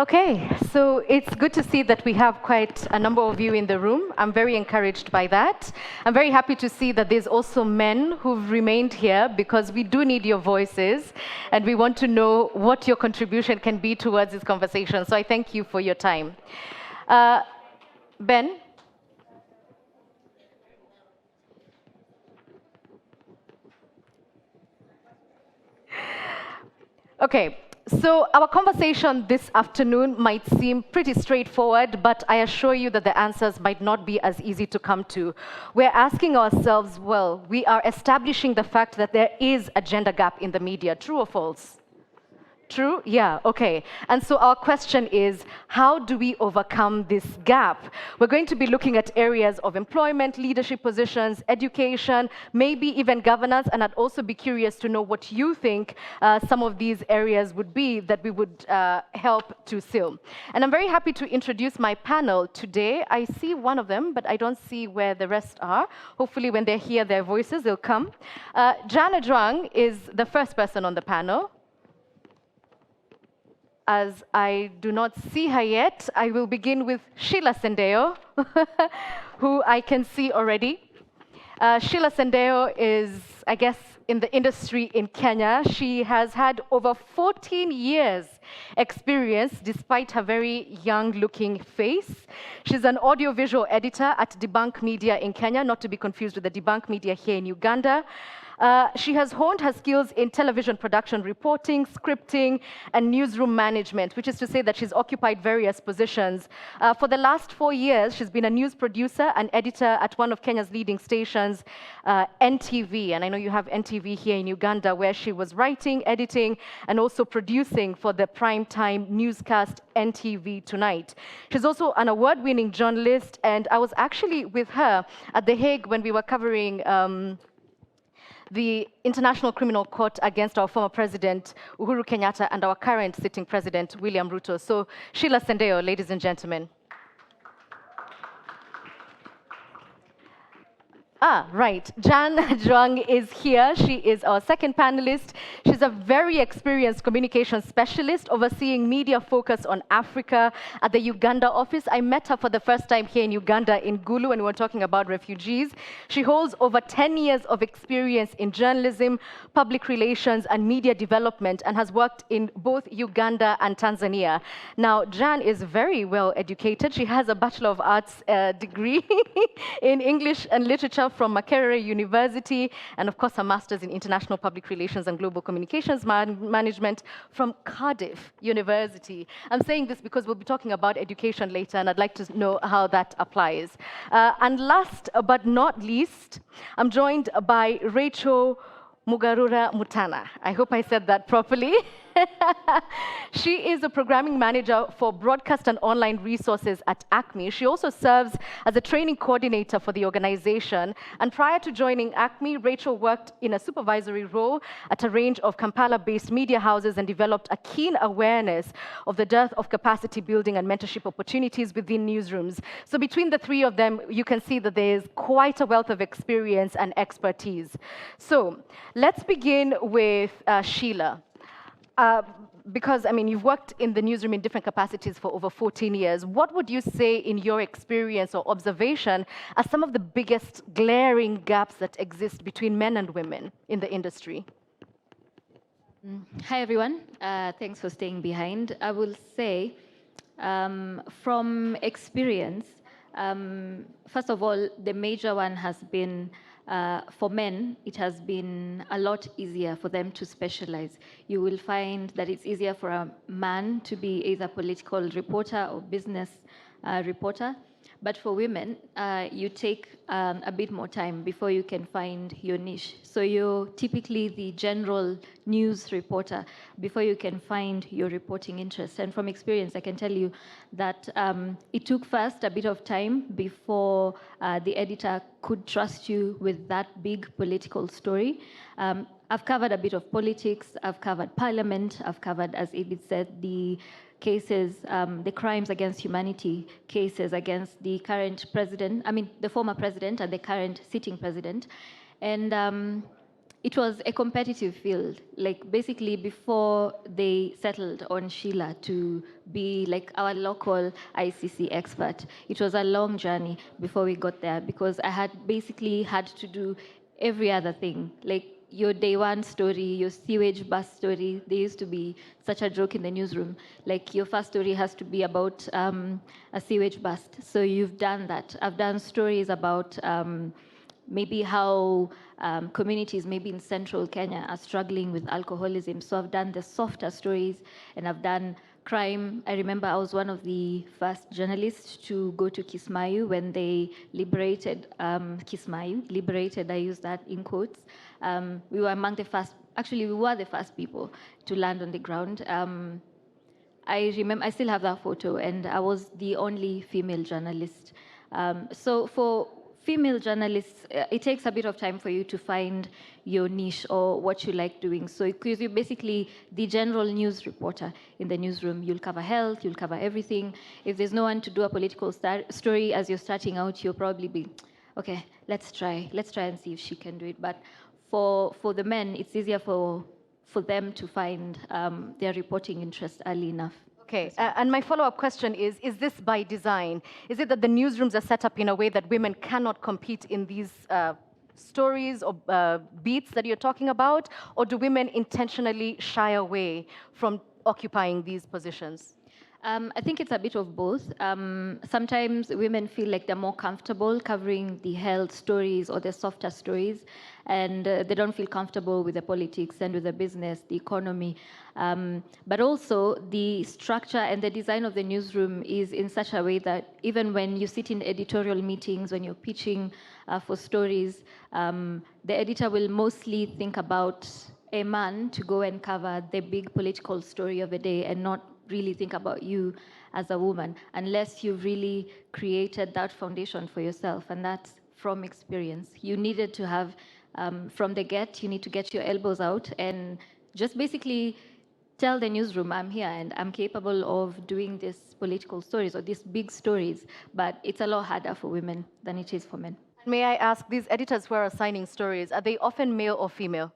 Okay, so it's good to see that we have quite a number of you in the room. I'm very encouraged by that. I'm very happy to see that there's also men who've remained here because we do need your voices and we want to know what your contribution can be towards this conversation. So I thank you for your time. Ben? Okay. So our conversation this afternoon might seem pretty straightforward, but I assure you that the answers might not be as easy to come to. We're asking ourselves, well, we are establishing the fact that there is a gender gap in the media. True or false? True? Yeah, okay. And so our question is, how do we overcome this gap? We're going to be looking at areas of employment, leadership positions, education, maybe even governance, and I'd also be curious to know what you think some of these areas would be that we would help to fill. And I'm very happy to introduce my panel today. I see one of them, but I don't see where the rest are. Hopefully when they hear their voices, they'll come. Ajwang is the first person on the panel. As I do not see her yet, I will begin with Sheila Sendeyo, who I can see already. Sheila Sendeyo is, I guess, in the industry in Kenya. She has had over 14 years experience despite her very young-looking face. She's an audiovisual editor at Debunk Media in Kenya, not to be confused with the Debunk Media here in Uganda. She has honed her skills in television production, reporting, scripting, and newsroom management, which is to say that she's occupied various positions. For the last 4 years, she's been a news producer and editor at one of Kenya's leading stations, NTV. And I know you have NTV here in Uganda, where she was writing, editing, and also producing for the primetime newscast NTV Tonight. She's also an award-winning journalist, and I was actually with her at The Hague when we were covering the International Criminal Court against our former president, Uhuru Kenyatta, and our current sitting president, William Ruto. So, Sheila Sendeyo, ladies and gentlemen. Right. Ajwang is here. She is our second panelist. She's a very experienced communication specialist overseeing media focus on Africa at the Uganda office. I met her for the first time here in Uganda in Gulu when we were talking about refugees. She holds over 10 years of experience in journalism, public relations, and media development, and has worked in both Uganda and Tanzania. Now, Jan is very well educated. She has a Bachelor of Arts degree in English and Literature from Makerere University, and of course a master's in International Public Relations and Global Communications Management from Cardiff University. I'm saying this because we'll be talking about education later, and I'd like to know how that applies. And last but not least, I'm joined by Rachael Mugarura Mutana. I hope I said that properly. She is a programming manager for broadcast and online resources at Acme. She also serves as a training coordinator for the organization. And prior to joining Acme, Rachael worked in a supervisory role at a range of Kampala-based media houses and developed a keen awareness of the dearth of capacity building and mentorship opportunities within newsrooms. So between the three of them, you can see that there is quite a wealth of experience and expertise. So let's begin with Sheila. Because, I mean, you've worked in the newsroom in different capacities for over 14 years. What would you say in your experience or observation are some of the biggest glaring gaps that exist between men and women in the industry? Hi, everyone. Thanks for staying behind. I will say, from experience, first of all, the major one has been for men, it has been a lot easier for them to specialize. You will find that it's easier for a man to be either political reporter or business reporter. But for women, you take a bit more time before you can find your niche. So you're typically the general news reporter before you can find your reporting interest. And from experience, I can tell you that it took first a bit of time before the editor could trust you with that big political story. I've covered a bit of politics, I've covered parliament, I've covered, as Edith said, the cases, the crimes against humanity cases against the current president, the former president and the current sitting president. And it was a competitive field. Like basically before they settled on Sheila to be like our local ICC expert, it was a long journey before we got there because I had basically had to do every other thing. Like your day one story, your sewage bus story, there used to be such a joke in the newsroom. Like your first story has to be about a sewage bust. So you've done that. I've done stories about maybe how communities, maybe in central Kenya, are struggling with alcoholism. So I've done the softer stories, and I've done crime. I remember I was one of the first journalists to go to Kismayu when they liberated Kismayu. Liberated, I use that in quotes. We were among the first, actually we were the first people to land on the ground. I remember, I still have that photo, and I was the only female journalist. So for female journalists, it takes a bit of time for you to find your niche or what you like doing. So because you're basically the general news reporter in the newsroom, you'll cover health, you'll cover everything. If there's no one to do a political story as you're starting out, you'll probably be, okay, let's try and see if she can do it. But for the men, it's easier for them to find their reporting interest early enough. Okay, and my follow-up question is this by design? Is it that the newsrooms are set up in a way that women cannot compete in these stories or beats that you're talking about? Or do women intentionally shy away from occupying these positions? I think it's a bit of both. Sometimes women feel like they're more comfortable covering the health stories or the softer stories, and they don't feel comfortable with the politics and with the business, the economy. But also, the structure and the design of the newsroom is in such a way that even when you sit in editorial meetings, when you're pitching for stories, the editor will mostly think about a man to go and cover the big political story of the day and not really think about you as a woman unless you've really created that foundation for yourself, and that's from experience. You needed to have, from the get, you need to get your elbows out and just basically tell the newsroom, I'm here and I'm capable of doing these political stories or these big stories, but it's a lot harder for women than it is for men. May I ask, these editors who are assigning stories, are they often male or female?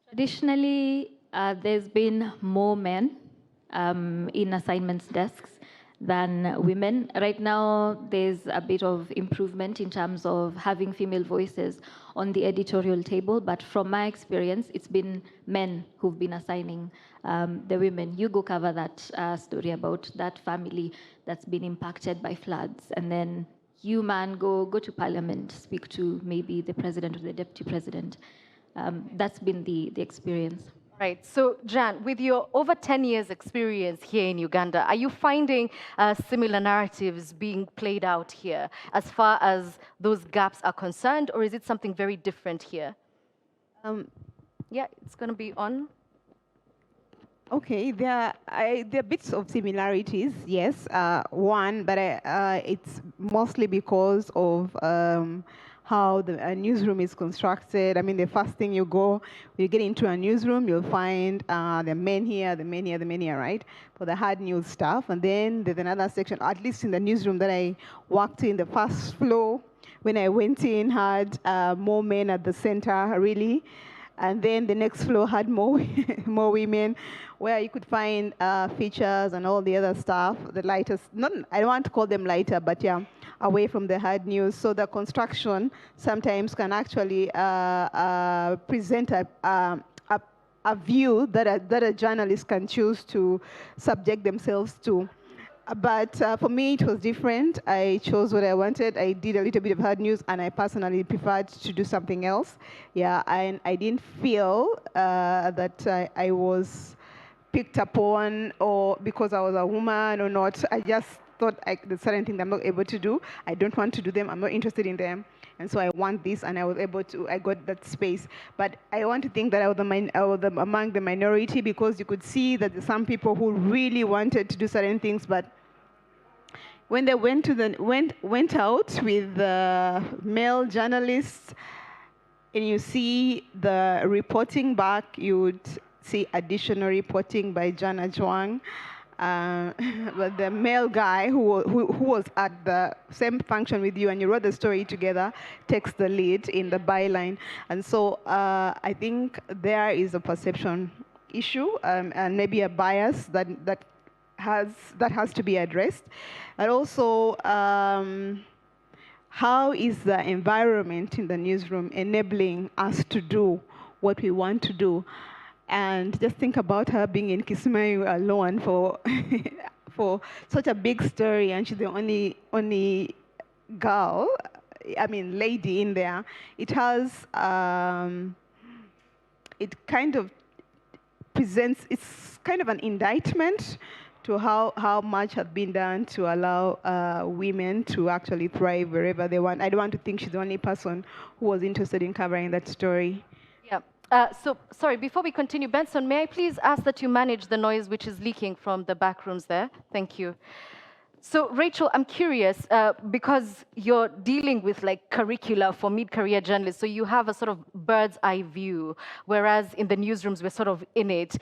Traditionally, there's been more men in assignments desks than women. Right now, there's a bit of improvement in terms of having female voices on the editorial table, but from my experience, it's been men who've been assigning the women. You go cover that story about that family that's been impacted by floods, and then you, man, go to parliament, speak to maybe the president or the deputy president. That's been the experience. Right. So, Jan, with your over 10 years experience here in Uganda, are you finding similar narratives being played out here as far as those gaps are concerned, or is it something very different here? Yeah, it's going to be on. Okay, there are bits of similarities, yes. One, but it's mostly because of how the newsroom is constructed. I mean, the first thing you get into a newsroom, you'll find the men here, the men here, the men here, right? For the hard news stuff. And then there's another section, at least in the newsroom that I worked in, the first floor, when I went in, had more men at the center, really. And then the next floor had more women, where you could find features and all the other stuff, the lighter, I don't want to call them lighter, but yeah, away from the hard news. So the construction sometimes can actually present a view that a journalist can choose to subject themselves to. But for me, it was different. I chose what I wanted. I did a little bit of hard news, and I personally preferred to do something else. Yeah, and I didn't feel that I was picked upon or because I was a woman or not. I just thought there's certain things I'm not able to do. I don't want to do them. I'm not interested in them. And so I want this, and I was able to, I got that space. But I want to think that I was among the minority, because you could see that there's some people who really wanted to do certain things, but when they went out with the male journalists, and you see the reporting back, you would see additional reporting by Ajwang. but the male guy who was at the same function with you and you wrote the story together takes the lead in the byline. And so I think there is a perception issue and maybe a bias that has to be addressed. And also, how is the environment in the newsroom enabling us to do what we want to do? And just think about her being in Kismayu alone for for such a big story, and she's the only girl, I mean lady in there. It has it kind of presents, it's kind of an indictment to how much has been done to allow women to actually thrive wherever they want. I don't want to think she's the only person who was interested in covering that story. Yeah. So, sorry, before we continue, Benson, may I please ask that you manage the noise which is leaking from the back rooms there? Thank you. So, Rachel, I'm curious, because you're dealing with like curricula for mid-career journalists, so you have a sort of bird's eye view, whereas in the newsrooms, we're sort of in it.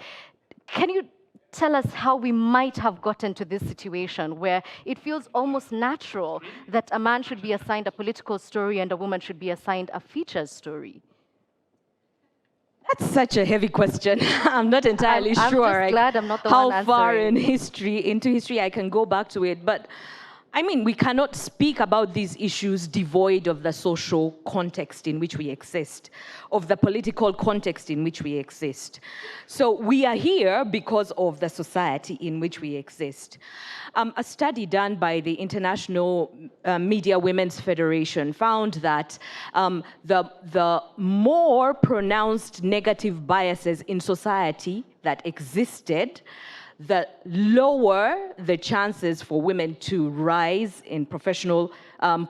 Can you tell us how we might have gotten to this situation where it feels almost natural that a man should be assigned a political story and a woman should be assigned a features story? That's such a heavy question. I'm not entirely I'm sure just glad I'm not the how one far answering. into history I can go back to it. But I mean, we cannot speak about these issues devoid of the social context in which we exist, of the political context in which we exist. So we are here because of the society in which we exist. A study done by the International Media Women's Federation found that the more pronounced negative biases in society that existed, the lower the chances for women to rise in professional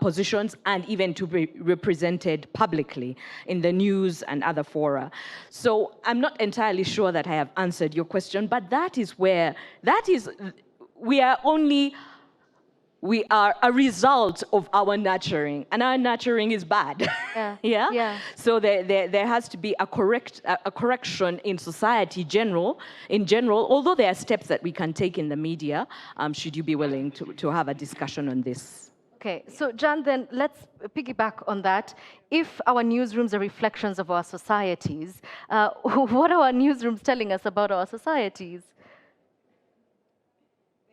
positions and even to be represented publicly in the news and other fora. So I'm not entirely sure that I have answered your question, but we are a result of our nurturing, and our nurturing is bad. Yeah. Yeah? Yeah. So there has to be a correction in society in general, although there are steps that we can take in the media, should you be willing to have a discussion on this. Okay, so Jan, then let's piggyback on that. If our newsrooms are reflections of our societies, what are our newsrooms telling us about our societies?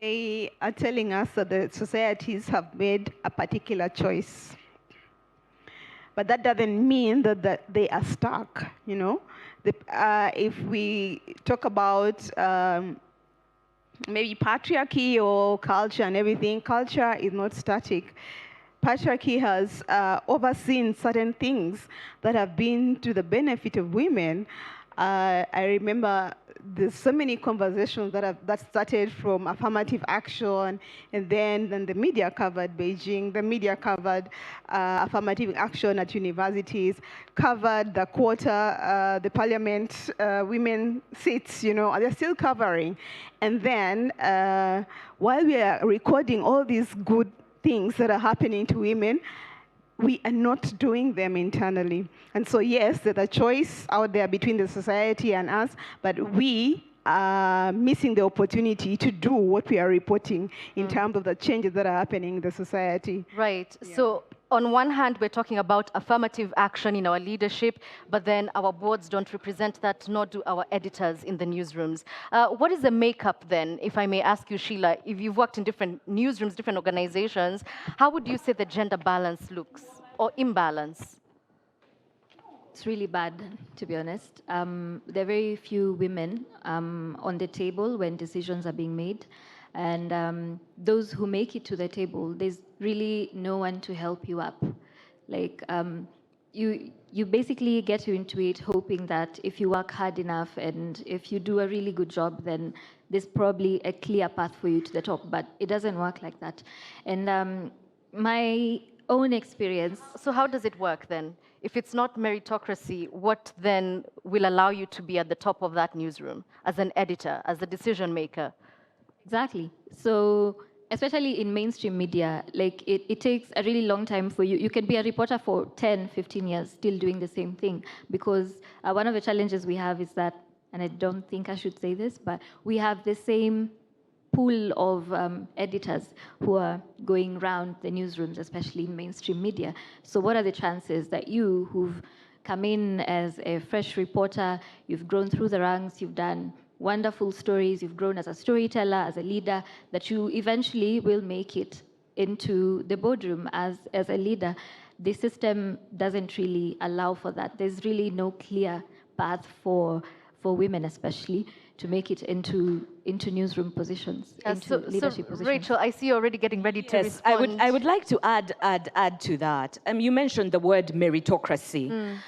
They are telling us that the societies have made a particular choice. But that doesn't mean that they are stuck, you know? If we talk about maybe patriarchy or culture and everything, culture is not static. Patriarchy has overseen certain things that have been to the benefit of women. I remember there's so many conversations that started from affirmative action, and then the media covered Beijing, the media covered affirmative action at universities, covered the quota, the parliament, women seats, you know, they're still covering. And then while we are recording all these good things that are happening to women, we are not doing them internally. And so yes, there's a choice out there between the society and us, but we are missing the opportunity to do what we are reporting in terms of the changes that are happening in the society. Right. Yeah. So on one hand, we're talking about affirmative action in our leadership, but then our boards don't represent that, nor do our editors in the newsrooms. What is the makeup then, if I may ask you, Sheila? If you've worked in different newsrooms, different organizations, how would you say the gender balance looks, or imbalance? It's really bad, to be honest. There are very few women on the table when decisions are being made. And those who make it to the table, there's really no one to help you up. Like, you basically get into it hoping that if you work hard enough and if you do a really good job, then there's probably a clear path for you to the top. But it doesn't work like that. And my own experience... So how does it work then? If it's not meritocracy, what then will allow you to be at the top of that newsroom as an editor, as a decision maker? Exactly. So especially in mainstream media, like it takes a really long time for you. You can be a reporter for 10, 15 years still doing the same thing, because one of the challenges we have is that, and I don't think I should say this, but we have the same pool of editors who are going around the newsrooms, especially in mainstream media. So what are the chances that you, who've come in as a fresh reporter, you've grown through the ranks, you've done wonderful stories, you've grown as a storyteller, as a leader, that you eventually will make it into the boardroom as a leader? The system doesn't really allow for that. There's really no clear path for women, especially, to make it into newsroom positions, into leadership positions. Rachel, I see you already getting ready to Yes, respond. I would like to add to that. You mentioned the word meritocracy.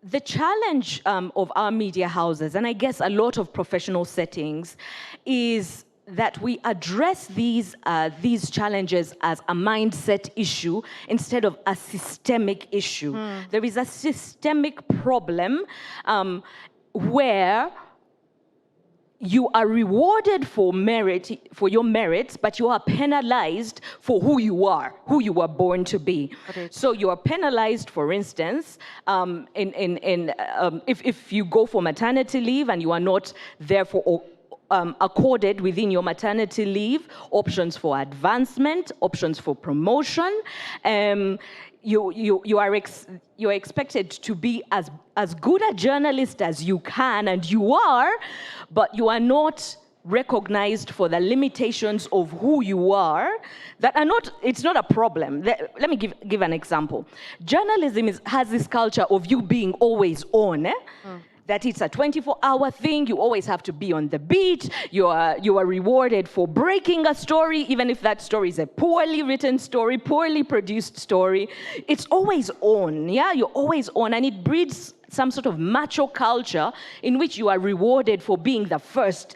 The challenge of our media houses, and I guess a lot of professional settings, is that we address these challenges as a mindset issue instead of a systemic issue. There is a systemic problem where you are rewarded for your merits, but you are penalized for who you were born to be. So you are penalized, for instance, if you go for maternity leave and you are not therefore accorded within your maternity leave options for advancement, options for promotion. You're expected to be as good a journalist as you can, and you are, but you are not recognized for the limitations of who you are. That are not. It's not a problem. Let me give an example. Journalism has this culture of you being always on. That it's a 24-hour thing. You always have to be on the beat. You are rewarded for breaking a story, even if that story is a poorly written story, poorly produced story. It's always on, yeah? You're always on, and it breeds some sort of macho culture in which you are rewarded for being the first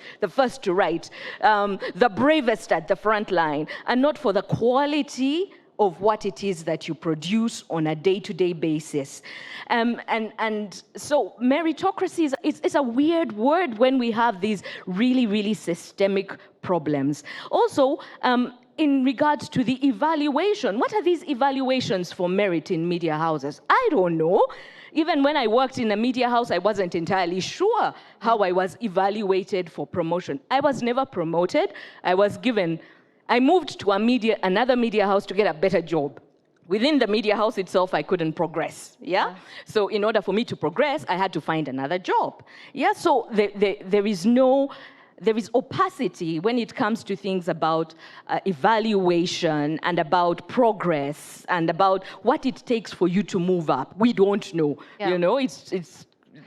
to write, the bravest at the front line, and not for the quality of what it is that you produce on a day-to-day basis. And so meritocracy is a weird word when we have these really, really systemic problems. Also, in regards to the evaluation, what are these evaluations for merit in media houses? I don't know. Even when I worked in a media house, I wasn't entirely sure how I was evaluated for promotion. I was never promoted. I moved to another media house to get a better job. Within the media house itself, I couldn't progress, yeah? So in order for me to progress, I had to find another job. Yeah, so there is opacity when it comes to things about evaluation and about progress and about what it takes for you to move up. We don't know, you know,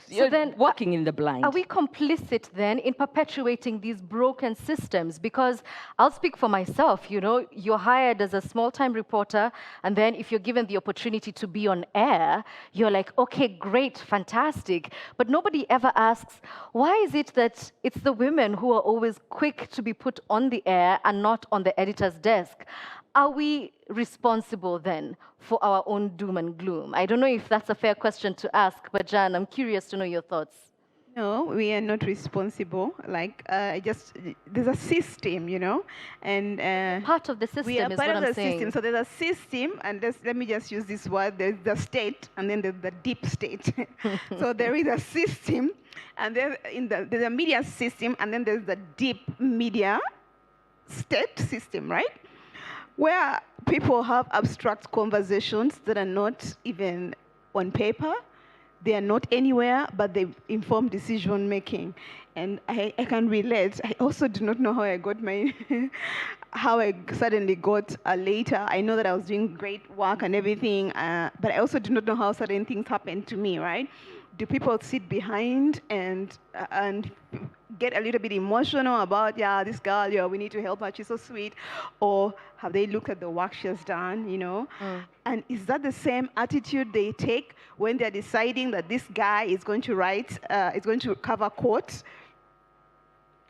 you're then walking in the blind. Are we complicit then in perpetuating these broken systems? Because I'll speak for myself, you know, you're hired as a small-time reporter, and then if you're given the opportunity to be on air, you're like, okay, great, fantastic. But nobody ever asks, why is it that it's the women who are always quick to be put on the air and not on the editor's desk? Are we responsible then for our own doom and gloom? I don't know if that's a fair question to ask, but Jan, I'm curious to know your thoughts. No, we are not responsible. Like, there's a system, you know, and part of the system we are is part what of I'm the saying. system. So there's a system, and let me just use this word. There's the state, and then there's the deep state. So there is a system, and there's a media system, and then there's the deep media state system, right? Where people have abstract conversations that are not even on paper. They are not anywhere, but they inform decision making. And I can relate. I also do not know how I got how I suddenly got later. I know that I was doing great work and everything, but I also do not know how certain things happened to me, right? Do people sit behind and get a little bit emotional about, yeah, this girl, yeah, we need to help her, she's so sweet? Or have they looked at the work she has done, you know? And is that the same attitude they take when they're deciding that this guy is going to is going to cover court?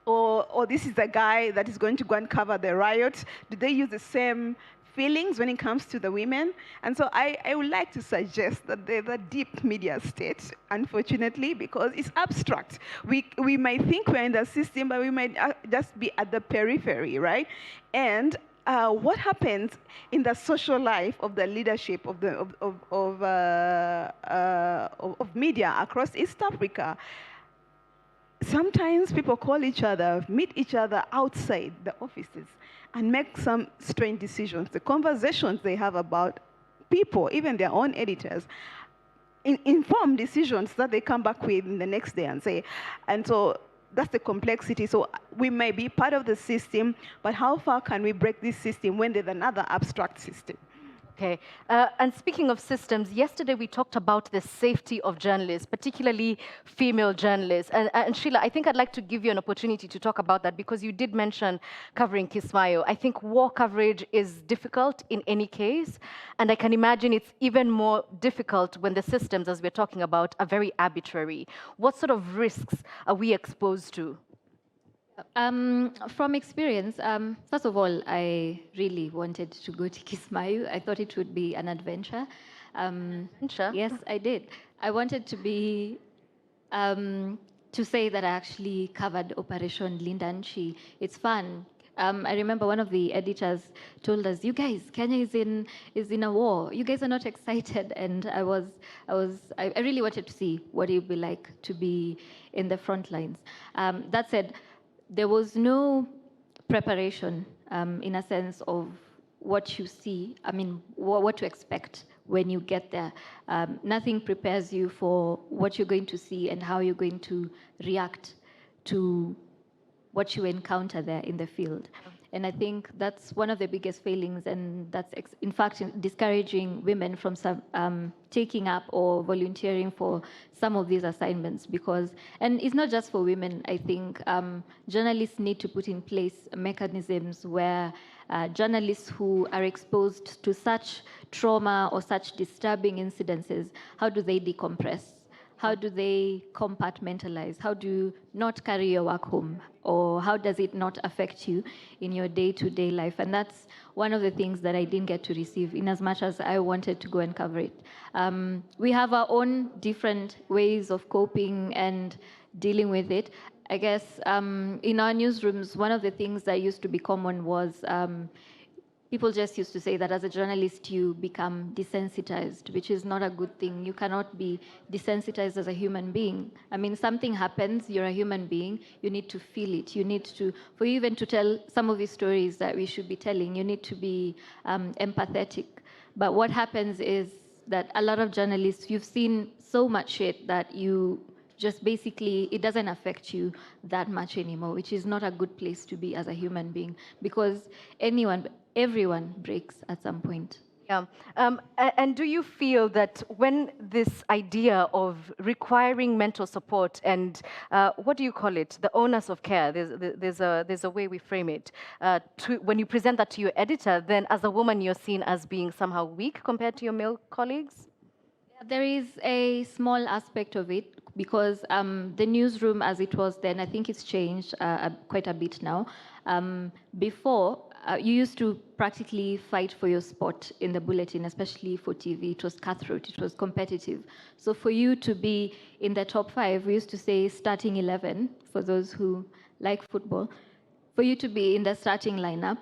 Or this is the guy that is going to go and cover the riot? Do they use the same feelings when it comes to the women? And so I would like to suggest that there's a deep media state, unfortunately, because it's abstract. We might think we're in the system, but we might just be at the periphery, right? And what happens in the social life of the leadership of media across East Africa? sometimes people call each other, meet each other outside the offices and make some strange decisions. The conversations they have about people, even their own editors, informed decisions that they come back with in the next day and say, and so that's the complexity. So we may be part of the system, but how far can we break this system when there's another abstract system? Okay. And speaking of systems, yesterday we talked about the safety of journalists, particularly female journalists. And Sheila, I think I'd like to give you an opportunity to talk about that because you did mention covering Kismayo. I think war coverage is difficult in any case, and I can imagine it's even more difficult when the systems, as we're talking about, are very arbitrary. What sort of risks are we exposed to? From experience, first of all, I really wanted to go to Kismayo. I thought it would be an adventure. Sure. Yes, I did. I wanted to be, to say that I actually covered Operation Lindanchi. It's fun. I remember one of the editors told us, "You guys, Kenya is in a war. You guys are not excited." And I really wanted to see what it would be like to be in the front lines. That said, there was no preparation in a sense of what you see, I mean, what to expect when you get there. Nothing prepares you for what you're going to see and how you're going to react to what you encounter there in the field. And I think that's one of the biggest failings, and that's in fact discouraging women from taking up or volunteering for some of these assignments, because, and it's not just for women, I think journalists need to put in place mechanisms where journalists who are exposed to such trauma or such disturbing incidences, how do they decompress? How do they compartmentalize? How do you not carry your work home? Or how does it not affect you in your day-to-day life? And that's one of the things that I didn't get to receive in as much as I wanted to go and cover it. We have our own different ways of coping and dealing with it. I guess in our newsrooms, one of the things that used to be common was people just used to say that as a journalist, you become desensitized, which is not a good thing. You cannot be desensitized as a human being. I mean, something happens, you're a human being, you need to feel it. You need to, for you even to tell some of these stories that we should be telling, you need to be empathetic. But what happens is that a lot of journalists, you've seen so much shit that you just basically, it doesn't affect you that much anymore, which is not a good place to be as a human being, because everyone breaks at some point. Yeah. And do you feel that when this idea of requiring mental support and what do you call it, the onus of care, there's a way we frame it, when you present that to your editor, then as a woman you're seen as being somehow weak compared to your male colleagues? There is a small aspect of it, because the newsroom as it was then, I think it's changed quite a bit now. Before, you used to practically fight for your spot in the bulletin, especially for TV. It was cutthroat, it was competitive. So for you to be in the top 5, we used to say starting 11, for those who like football. For you to be in the starting lineup,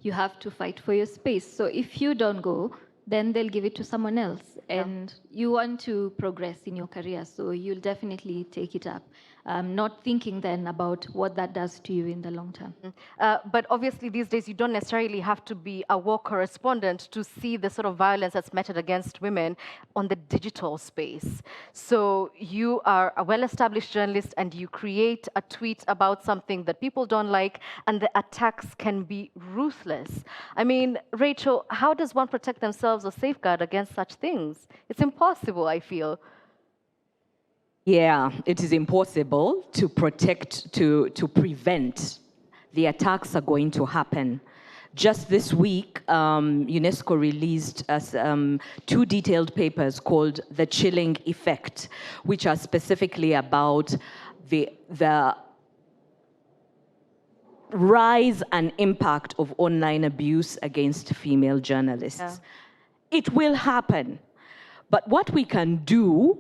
you have to fight for your space. So if you don't go, then they'll give it to someone else. And you want to progress in your career, so you'll definitely take it up. Not thinking then about what that does to you in the long term. But obviously these days you don't necessarily have to be a war correspondent to see the sort of violence that's meted against women on the digital space. So you are a well-established journalist and you create a tweet about something that people don't like, and the attacks can be ruthless. I mean, Rachael, how does one protect themselves or safeguard against such things? It's impossible, I feel. Yeah, it is impossible to protect, to prevent. The attacks are going to happen. Just this week, UNESCO released us 2 detailed papers called The Chilling Effect, which are specifically about the rise and impact of online abuse against female journalists. Yeah. It will happen. But what we can do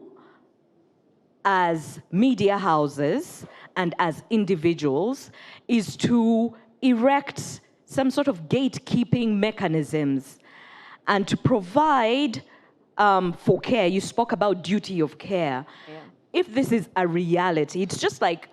as media houses and as individuals is to erect some sort of gatekeeping mechanisms and to provide for care. You spoke about duty of care. Yeah. If this is a reality, it's just like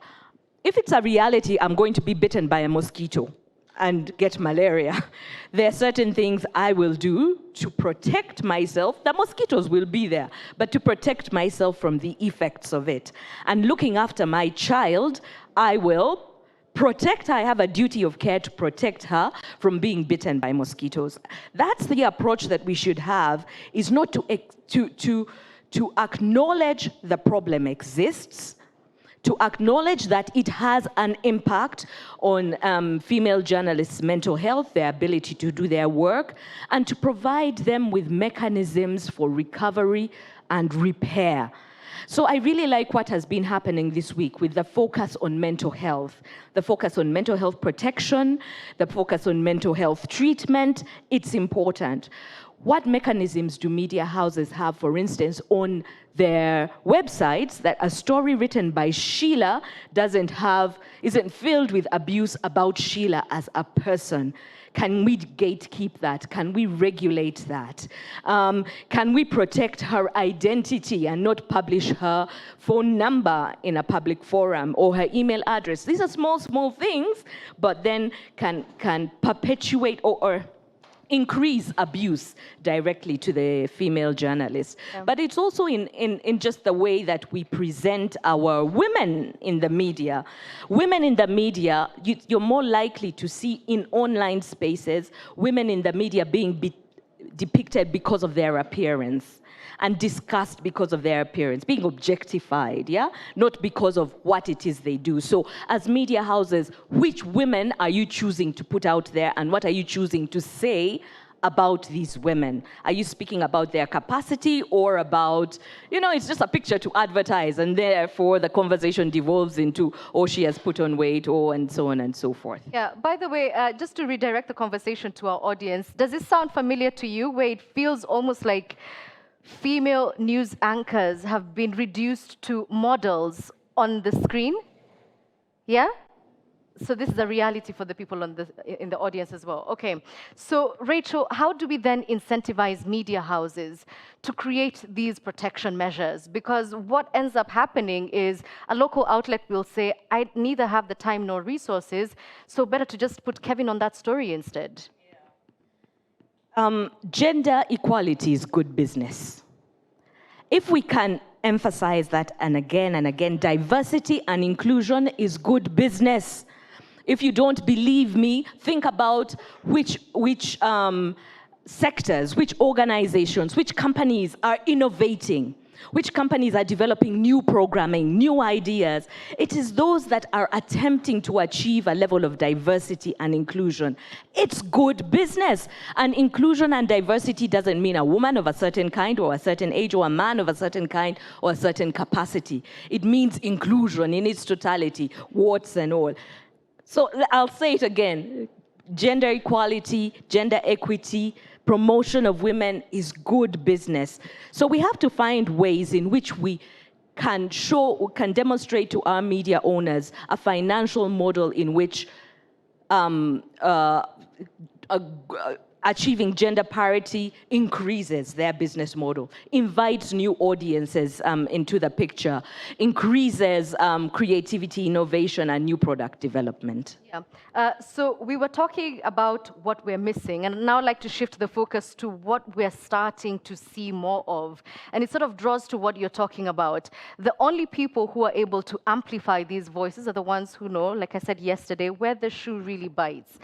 if it's a reality, I'm going to be bitten by a mosquito and get malaria, there are certain things I will do to protect myself. The mosquitoes will be there, but to protect myself from the effects of it. And looking after my child, I will protect her. I have a duty of care to protect her from being bitten by mosquitoes. That's the approach that we should have, is not to acknowledge the problem exists, to acknowledge that it has an impact on female journalists' mental health, their ability to do their work, and to provide them with mechanisms for recovery and repair. So I really like what has been happening this week with the focus on mental health, the focus on mental health protection, the focus on mental health treatment. It's important. What mechanisms do media houses have, for instance, on their websites that a story written by Sheila isn't filled with abuse about Sheila as a person? Can we gatekeep that? Can we regulate that? Can we protect her identity and not publish her phone number in a public forum or her email address? These are small things, but then can perpetuate or increase abuse directly to the female journalists. Yeah. But it's also in just the way that we present our women in the media. Women in the media, you're more likely to see in online spaces women in the media being depicted because of their appearance and discussed because of their appearance, being objectified, yeah? Not because of what it is they do. So as media houses, which women are you choosing to put out there, and what are you choosing to say about these women? Are you speaking about their capacity, or about, it's just a picture to advertise, and therefore the conversation devolves into, oh, she has put on weight, oh, and so on and so forth. Yeah, by the way, just to redirect the conversation to our audience, does this sound familiar to you, where it feels almost like female news anchors have been reduced to models on the screen? Yeah? So this is a reality for the people in the audience as well. Okay. So Rachael, how do we then incentivize media houses to create these protection measures? Because what ends up happening is a local outlet will say, I neither have the time nor resources, so better to just put Kevin on that story instead. Gender equality is good business. If we can emphasize that and again, diversity and inclusion is good business. If you don't believe me, think about which sectors, which organizations, which companies are innovating, which companies are developing new programming, new ideas. It is those that are attempting to achieve a level of diversity and inclusion. It's good business. And inclusion and diversity doesn't mean a woman of a certain kind or a certain age, or a man of a certain kind or a certain capacity. It means inclusion in its totality, warts and all. So I'll say it again, gender equality, gender equity, promotion of women is good business. So we have to find ways in which we can demonstrate to our media owners a financial model in which achieving gender parity increases their business model, invites new audiences into the picture, increases creativity, innovation, and new product development. Yeah. So we were talking about what we're missing, and now I'd like to shift the focus to what we're starting to see more of. And it sort of draws to what you're talking about. The only people who are able to amplify these voices are the ones who know, like I said yesterday, where the shoe really bites.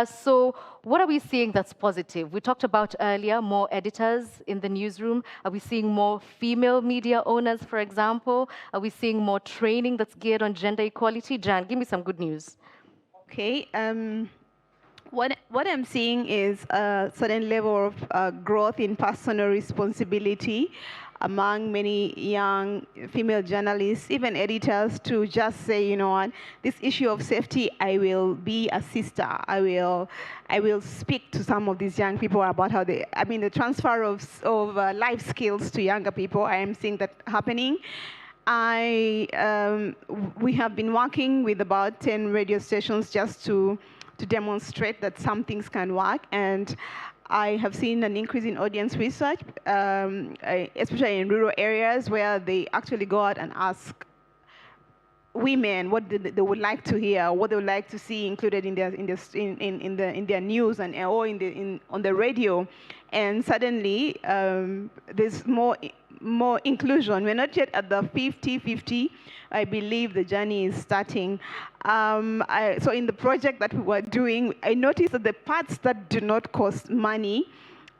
So what are we seeing that's positive? We talked about earlier more editors in the newsroom. Are we seeing more female media owners, for example? Are we seeing more training that's geared on gender equality? Jan, give me some good news. Okay. What I'm seeing is a certain level of growth in personal responsibility among many young female journalists, even editors, to just say, you know what, this issue of safety, I will be a sister. I will speak to some of these young people about how the transfer of life skills to younger people. I am seeing that happening. We have been working with about 10 radio stations just to demonstrate that some things can work, and I have seen an increase in audience research, especially in rural areas where they actually go out and ask women, what they would like to hear, what they would like to see included in their news and or on the radio, and suddenly there's more inclusion. We're not yet at the 50-50. I believe the journey is starting. So in the project that we were doing, I noticed that the parts that do not cost money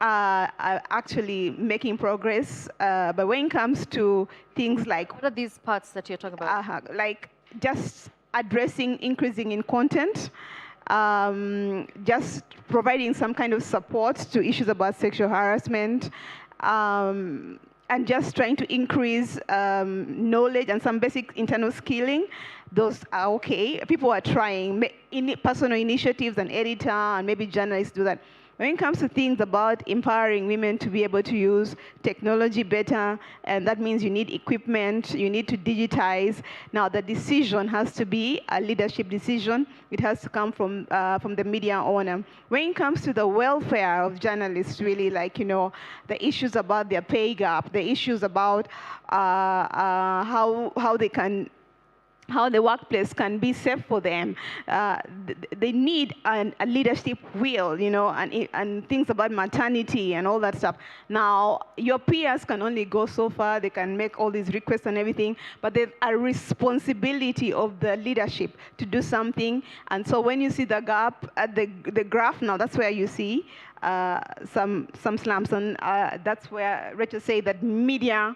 are actually making progress. But when it comes to things like... What are these parts that you're talking about? Like just increasing in content, just providing some kind of support to issues about sexual harassment, and just trying to increase knowledge and some basic internal skilling. Those are okay. People are trying. Personal initiatives, an editor and maybe journalists do that. When it comes to things about empowering women to be able to use technology better, and that means you need equipment, you need to digitize. Now, the decision has to be a leadership decision. It has to come from the media owner. When it comes to the welfare of journalists, really, like, the issues about their pay gap, the issues about how the workplace can be safe for them. They need a leadership will, and things about maternity and all that stuff. Now, your peers can only go so far. They can make all these requests and everything, but there's a responsibility of the leadership to do something. And so when you see the gap at the graph now, that's where you see some slumps. And that's where Rachael said that media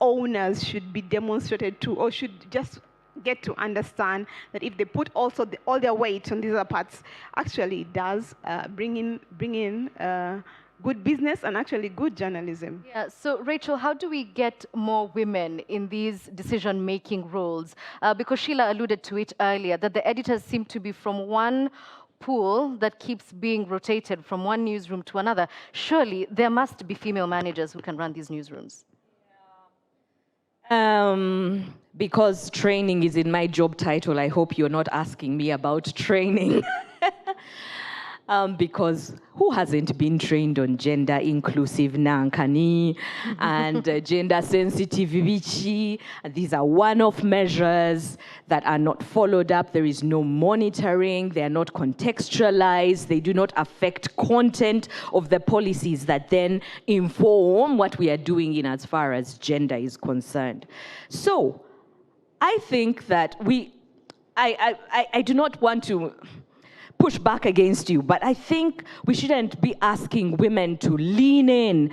owners should be demonstrated to, or should just get to understand that if they put also all their weight on these other parts, actually it does bring in good business and actually good journalism. Yeah, so Rachael, how do we get more women in these decision-making roles? Because Sheila alluded to it earlier, that the editors seem to be from one pool that keeps being rotated from one newsroom to another. Surely there must be female managers who can run these newsrooms. Because training is in my job title, I hope you're not asking me about training. Because who hasn't been trained on gender inclusive nankani and gender sensitive vici? These are one-off measures that are not followed up. There is no monitoring. They are not contextualized. They do not affect content of the policies that then inform what we are doing in as far as gender is concerned. So I think that I do not want to push back against you, but I think we shouldn't be asking women to lean in,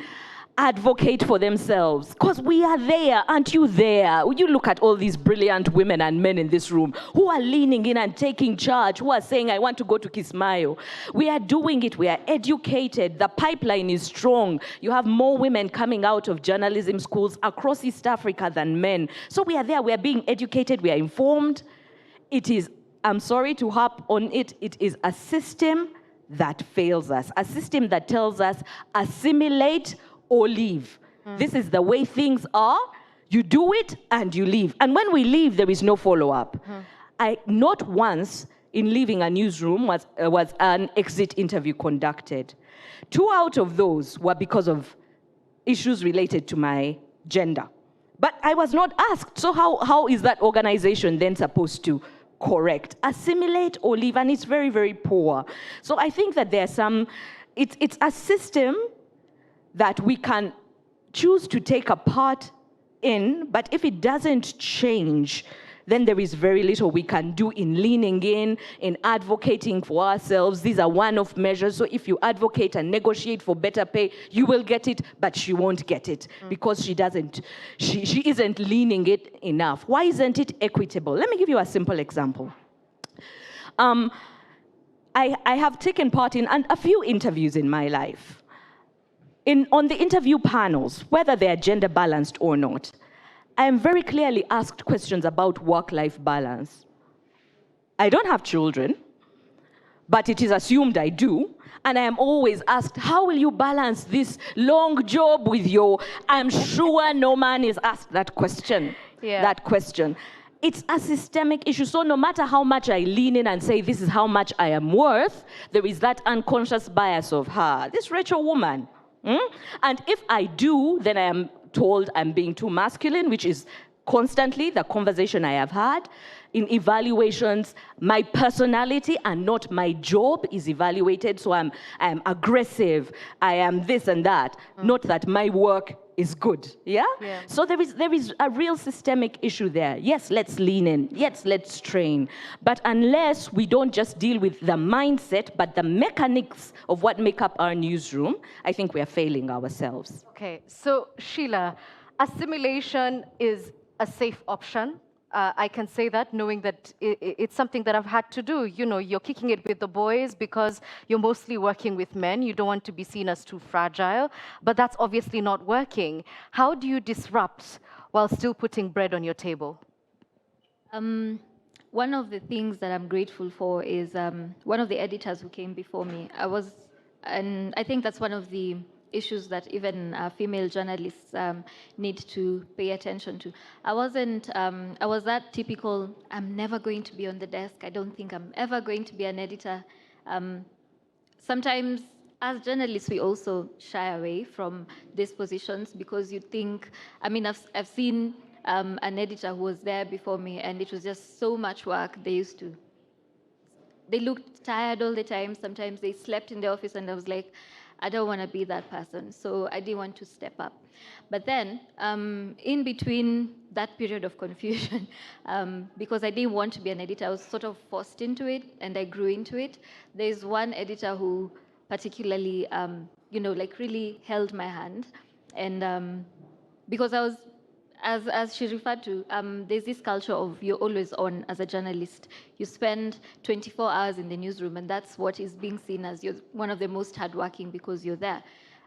advocate for themselves, because we are there. Aren't you there? You look at all these brilliant women and men in this room who are leaning in and taking charge, who are saying, I want to go to Kismayo. We are doing it. We are educated. The pipeline is strong. You have more women coming out of journalism schools across East Africa than men. So we are there. We are being educated. We are informed. It is, I'm sorry to harp on it, it is a system that fails us, a system that tells us assimilate or leave. This is the way things are. You do it and you leave. And when we leave, there is no follow-up. Not once in leaving a newsroom was an exit interview conducted. 2 out of those were because of issues related to my gender. But I was not asked. So how is that organization then supposed to correct, assimilate or leave? And it's very, very poor. So I think that there's it's a system that we can choose to take a part in, but if it doesn't change, then there is very little we can do in leaning in advocating for ourselves. These are one-off measures. So if you advocate and negotiate for better pay, you will get it, but she won't get it because she isn't leaning it enough. Why isn't it equitable? Let me give you a simple example. I have taken part in a few interviews in my life. On the interview panels, whether they are gender balanced or not, I am very clearly asked questions about work-life balance. I don't have children, but it is assumed I do. And I am always asked, how will you balance this long job with your... I'm sure no man is asked that question. Yeah. That question. It's a systemic issue. So no matter how much I lean in and say, this is how much I am worth, there is that unconscious bias of her, this Rachael woman. And if I do, then I am told I'm being too masculine, which is constantly, the conversation I have had in evaluations, my personality and not my job is evaluated. So I am aggressive, I am this and that, not that my work is good, yeah? So there is a real systemic issue there. Yes, let's lean in, yes, let's train. But unless we don't just deal with the mindset, but the mechanics of what make up our newsroom, I think we are failing ourselves. Okay, so Sheila, assimilation is a safe option. I can say that knowing that it's something that I've had to do. You know, you're kicking it with the boys because you're mostly working with men. You don't want to be seen as too fragile, but that's obviously not working. How do you disrupt while still putting bread on your table? One of the things that I'm grateful for is one of the editors who came before me. And I think that's one of the issues that even female journalists need to pay attention to. I was that typical, I'm never going to be on the desk, I don't think I'm ever going to be an editor. Sometimes as journalists, we also shy away from these positions because you think, I mean, I've seen an editor who was there before me and it was just so much work. They looked tired all the time. Sometimes they slept in the office and I was like, I don't want to be that person. So I didn't want to step up. But then in between that period of confusion, because I didn't want to be an editor, I was sort of forced into it and I grew into it. There's one editor who particularly, like really held my hand. And because I was, as she referred to, there's this culture of you're always on as a journalist. You spend 24 hours in the newsroom, and that's what is being seen as you're one of the most hardworking because you're there.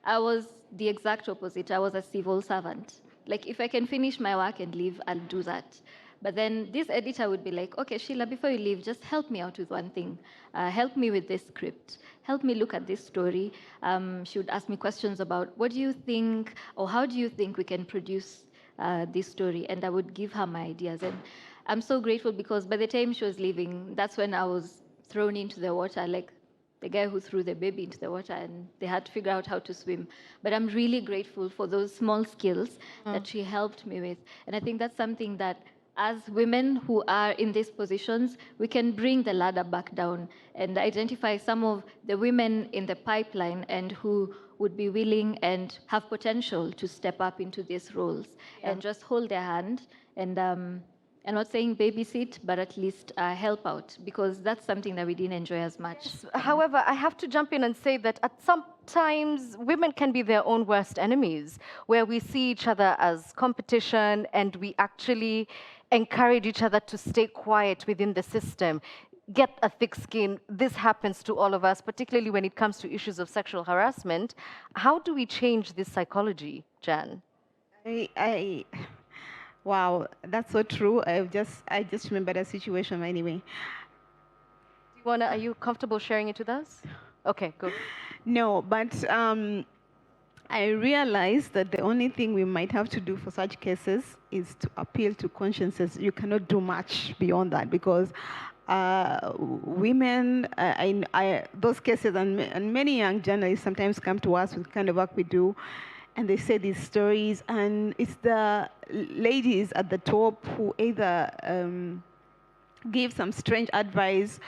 I was the exact opposite. I was a civil servant. Like, if I can finish my work and leave, I'll do that. But then this editor would be like, okay, Sheila, before you leave, just help me out with one thing. Help me with this script. Help me look at this story. She would ask me questions about what do you think, or how do you think we can produce this story, and I would give her my ideas. And I'm so grateful because by the time she was leaving, that's when I was thrown into the water, like the guy who threw the baby into the water, and they had to figure out how to swim. But I'm really grateful for those small skills that she helped me with. And I think that's something that as women who are in these positions, we can bring the ladder back down and identify some of the women in the pipeline and who would be willing and have potential to step up into these roles and just hold their hand and I'm not saying babysit, but at least help out, because that's something that we didn't enjoy as much. Yes. However, I have to jump in and say that at some times women can be their own worst enemies, where we see each other as competition and we actually encourage each other to stay quiet within the system. Get a thick skin. This happens to all of us, particularly when it comes to issues of sexual harassment. How do we change this psychology, Jan? Wow, that's so true. I just remembered a situation anyway. Are you comfortable sharing it with us? Okay, good. No, but I realized that the only thing we might have to do for such cases is to appeal to consciences. You cannot do much beyond that, because women, those cases, and many young journalists sometimes come to us with the kind of work we do, and they say these stories, and it's the ladies at the top who either give some strange advice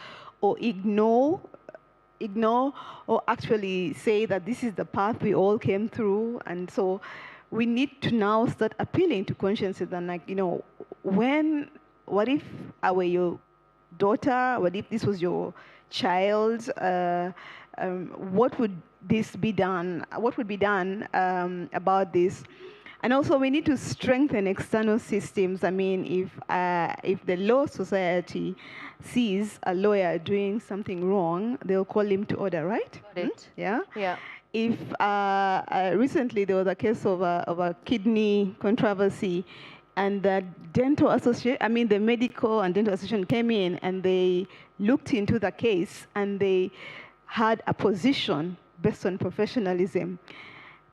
or ignore or actually say that this is the path we all came through. And so we need to now start appealing to consciences and, like, what if I were your daughter? What if this was your child? What would this be done? What would be done about this? And also, we need to strengthen external systems. I mean, if the law society sees a lawyer doing something wrong, they'll call him to order, right? Got it. Yeah. Yeah. If recently there was a case of a kidney controversy, and the dental association, the medical and dental association came in and they looked into the case and they had a position based on professionalism.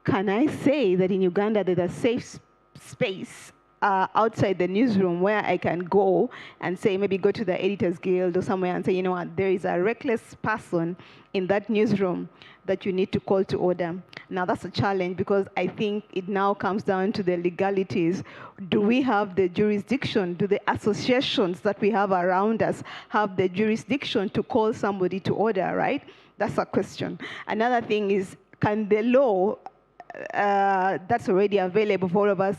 Can I say that in Uganda there's a safe space outside the newsroom where I can go and say, maybe go to the Editors Guild or somewhere and say, you know what, there is a reckless person in that newsroom that you need to call to order. Now that's a challenge because I think it now comes down to the legalities. Do we have the jurisdiction? Do the associations that we have around us have the jurisdiction to call somebody to order, right? That's a question. Another thing is, can the law that's already available for all of us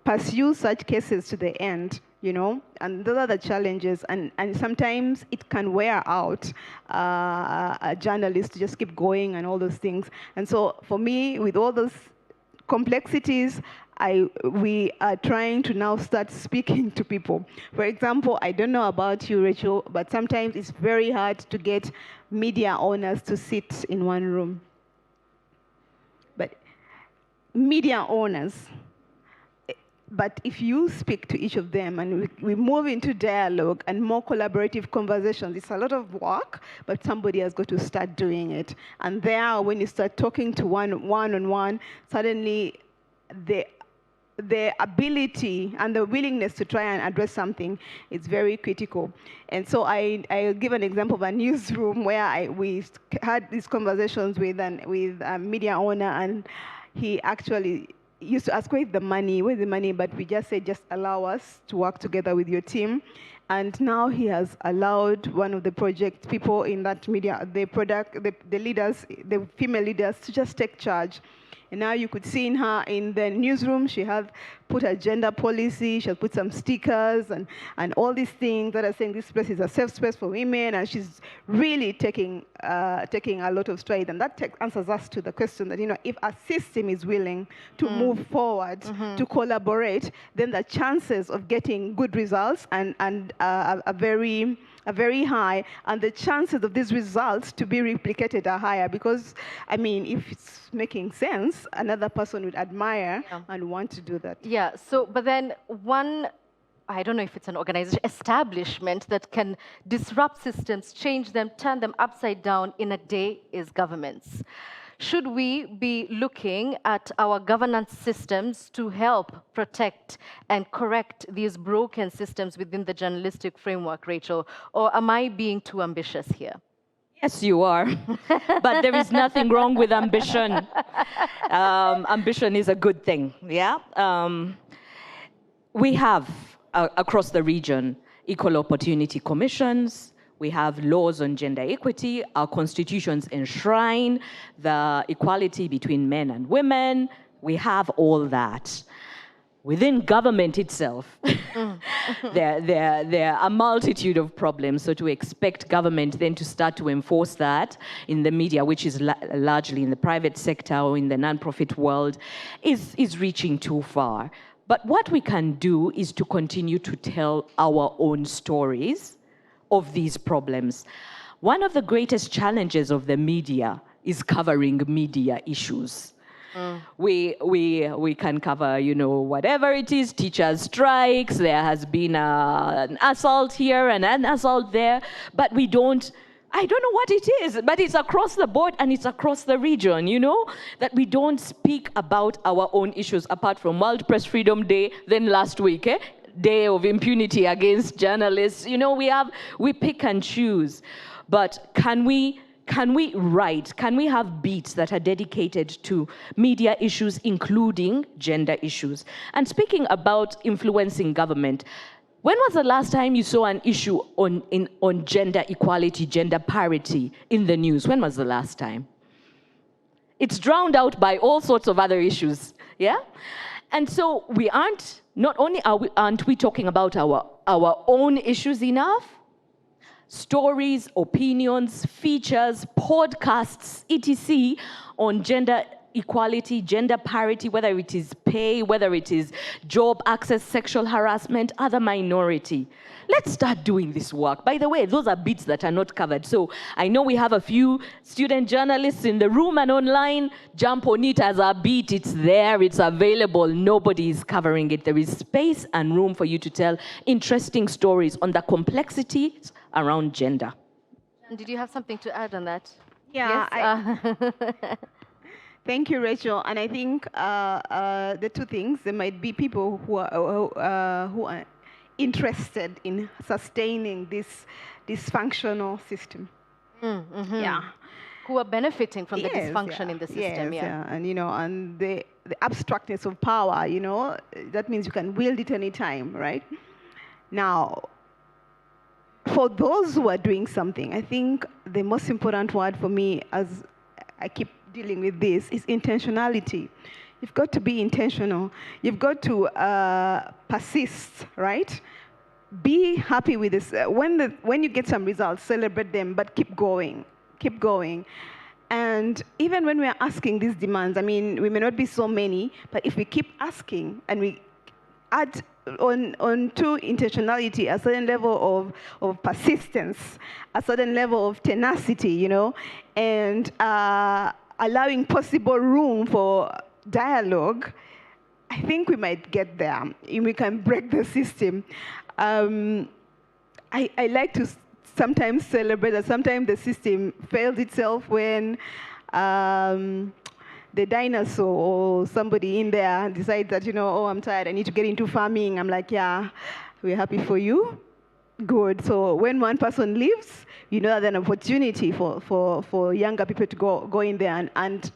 pursue such cases to the end, you know? And those are the challenges, and sometimes it can wear out a journalist to just keep going and all those things. And so for me, with all those complexities, we are trying to now start speaking to people. For example, I don't know about you, Rachel, but sometimes it's very hard to get media owners to sit in one room. But media owners, but if you speak to each of them and we move into dialogue and more collaborative conversations, it's a lot of work, but somebody has got to start doing it. And there, when you start talking to one-on-one, suddenly the ability and the willingness to try and address something is very critical. And so I'll give an example of a newsroom where we had these conversations with a media owner, and he actually used to ask, where's the money, but we just said, just allow us to work together with your team. And now he has allowed one of the project people in that media, the leaders, the female leaders, to just take charge. And now you could see in her in the newsroom, she has put a gender policy, she has put some stickers and all these things that are saying this place is a safe space for women, and she's really taking a lot of stride. And that answers us to the question that, you know, if a system is willing to move forward, to collaborate, then the chances of getting good results are very high, and the chances of these results to be replicated are higher, because, I mean, if it's making sense, another person would admire and want to do that. Yeah, so, but then I don't know if it's an organization, establishment that can disrupt systems, change them, turn them upside down in a day is governments. Should we be looking at our governance systems to help protect and correct these broken systems within the journalistic framework, Rachel? Or am I being too ambitious here? Yes, you are. But there is nothing wrong with ambition. Ambition is a good thing, yeah? We have, across the region, equal opportunity commissions. We have laws on gender equity. Our constitutions enshrine the equality between men and women. We have all that. Within government itself, there are a multitude of problems. So to expect government then to start to enforce that in the media, which is largely in the private sector or in the nonprofit world, is reaching too far. But what we can do is to continue to tell our own stories of these problems. One of the greatest challenges of the media is covering media issues. We can cover, you know, whatever it is, teachers' strikes, there has been an assault here and an assault there, but I don't know what it is, but it's across the board and it's across the region, you know, that we don't speak about our own issues apart from World Press Freedom Day, then last week, Day of impunity against journalists. You know, we pick and choose. But can we have beats that are dedicated to media issues, including gender issues? And speaking about influencing government, when was the last time you saw an issue on gender equality, gender parity in the news? When was the last time? It's drowned out by all sorts of other issues, yeah? And so not only aren't we talking about our own issues enough, stories, opinions, features, podcasts, etc. on gender equality, gender parity, whether it is pay, whether it is job access, sexual harassment, other minority. Let's start doing this work. By the way, those are bits that are not covered. So I know we have a few student journalists in the room and online. Jump on it as a beat. It's there. It's available. Nobody is covering it. There is space and room for you to tell interesting stories on the complexities around gender. Did you have something to add on that? Yeah. Yes? Thank you, Rachel. And I think the two things, there might be people who are interested in sustaining this dysfunctional system. Yeah. Who are benefiting from the Yes, dysfunction yeah. in the system, Yes, yeah. And, and the abstractness of power, that means you can wield it anytime, right? Now, for those who are doing something, I think the most important word for me, as I keep dealing with this, is intentionality. You've got to be intentional. You've got to persist, right? Be happy with this. When you get some results, celebrate them, but keep going. Keep going. And even when we're asking these demands, I mean, we may not be so many, but if we keep asking and we add on to intentionality a certain level of persistence, a certain level of tenacity, and allowing possible room for dialogue, I think we might get there. We can break the system. I like to sometimes celebrate that sometimes the system fails itself when the dinosaur or somebody in there decides that, oh, I'm tired, I need to get into farming. I'm like, yeah, we're happy for you. Good. So when one person leaves, there's an opportunity for younger people to go in there and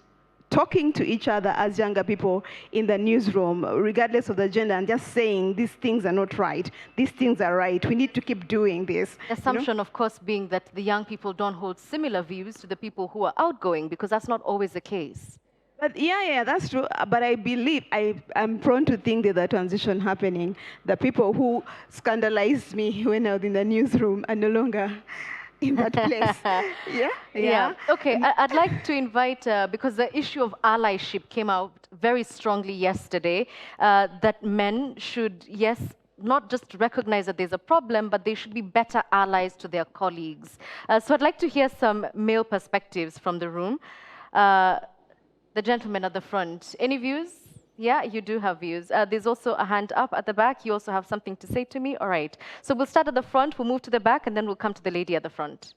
talking to each other as younger people in the newsroom, regardless of the gender, and just saying these things are not right, these things are right, we need to keep doing this. The assumption, of course, being that the young people don't hold similar views to the people who are outgoing, because that's not always the case. But yeah, that's true. But I believe, I'm prone to think there's a transition happening. The people who scandalized me when I was in the newsroom are no longer in that place. Yeah. Okay, I'd like to invite, because the issue of allyship came out very strongly yesterday, that men should, yes, not just recognize that there's a problem, but they should be better allies to their colleagues. So I'd like to hear some male perspectives from the room. The gentleman at the front, any views? Yeah, you do have views. There's also a hand up at the back. You also have something to say to me? All right. So we'll start at the front, we'll move to the back, and then we'll come to the lady at the front.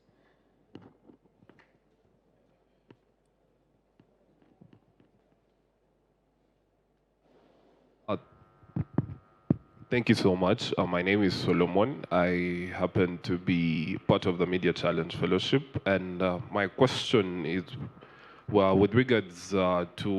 Thank you so much. My name is Solomon. I happen to be part of the Media Challenge Fellowship, and my question is, well, with regards to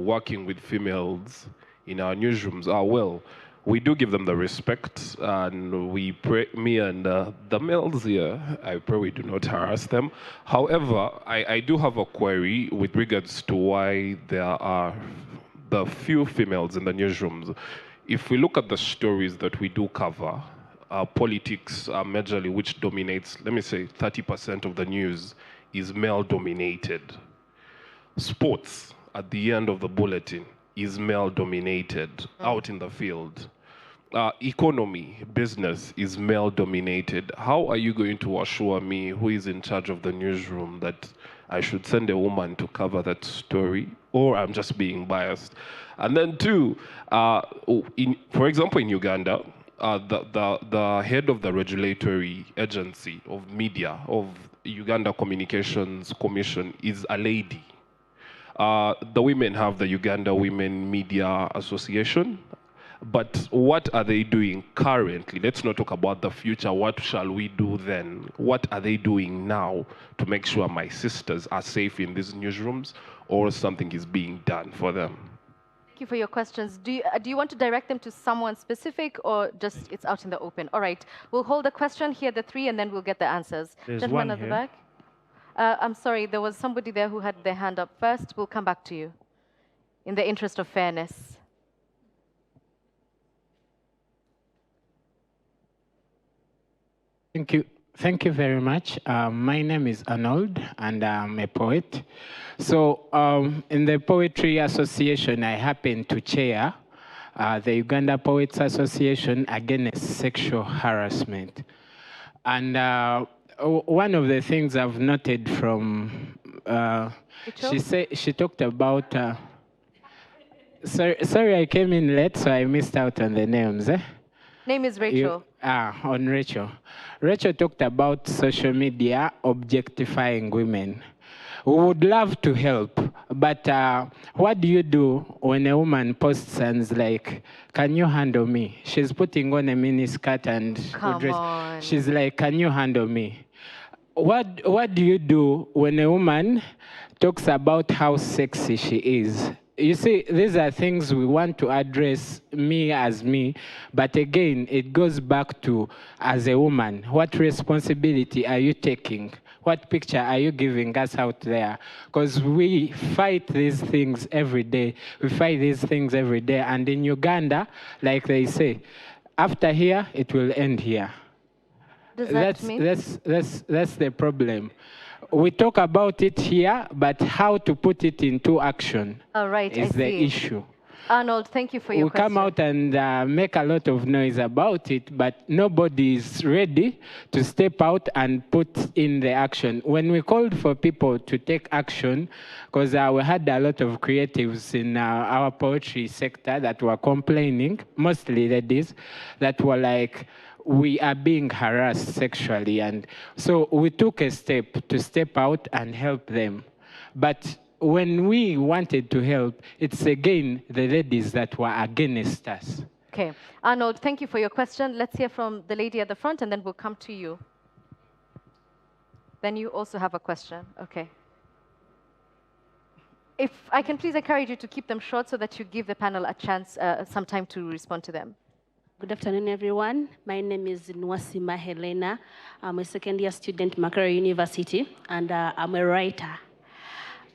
working with females in our newsrooms, well, we do give them the respect, and we pray, me and the males here, I pray we do not harass them. However, I do have a query with regards to why there are the few females in the newsrooms. If we look at the stories that we do cover, politics majorly, which dominates, let me say, 30% of the news is male-dominated. Sports, at the end of the bulletin, is male-dominated out in the field. Economy, business is male-dominated. How are you going to assure me, who is in charge of the newsroom, that I should send a woman to cover that story, or I'm just being biased? And then two, for example, in Uganda, the head of the regulatory agency of media, of Uganda Communications Commission, is a lady. The women have the Uganda Women Media Association, but what are they doing currently? Let's not talk about the future. What shall we do then? What are they doing now to make sure my sisters are safe in these newsrooms, or something is being done for them? Thank you for your questions. Do you want to direct them to someone specific, or just it's out in the open? All right, we'll hold the question, hear the three, and then we'll get the answers. There's Gentleman one at the here. back. I'm sorry, there was somebody there who had their hand up first. We'll come back to you in the interest of fairness. Thank you. Thank you very much. My name is Arnold, and I'm a poet. So in the Poetry Association, I happen to chair the Uganda Poets Association Against Sexual Harassment. And one of the things I've noted from, she talked about, sorry, I came in late, so I missed out on the names. Name is Rachael. On Rachael. Rachael talked about social media objectifying women. We would love to help, but what do you do when a woman posts and is like, can you handle me? She's putting on a mini skirt and Come a dress. on. She's like, can you handle me? What do you do when a woman talks about how sexy she is? You see, these are things we want to address, me as me, but again, it goes back to, as a woman, what responsibility are you taking? What picture are you giving us out there? Because we fight these things every day. We fight these things every day. And in Uganda, like they say, after here, it will end here. Does that mean? That's the problem. We talk about it here, but how to put it into action All right, is I the see. issue. Arnold, thank you for your We question. come out and make a lot of noise about it, but nobody is ready to step out and put in the action. When we called for people to take action, because we had a lot of creatives in our poetry sector that were complaining, mostly ladies, that were like, we are being harassed sexually. And so we took a step to step out and help them. But when we wanted to help, it's again the ladies that were against us. Okay. Arnold, thank you for your question. Let's hear from the lady at the front, and then we'll come to you. Then you also have a question. Okay. If I can please encourage you to keep them short so that you give the panel a chance, some time to respond to them. Good afternoon, everyone. My name is Nwasima Helena. I'm a second-year student at Makerere University, and I'm a writer.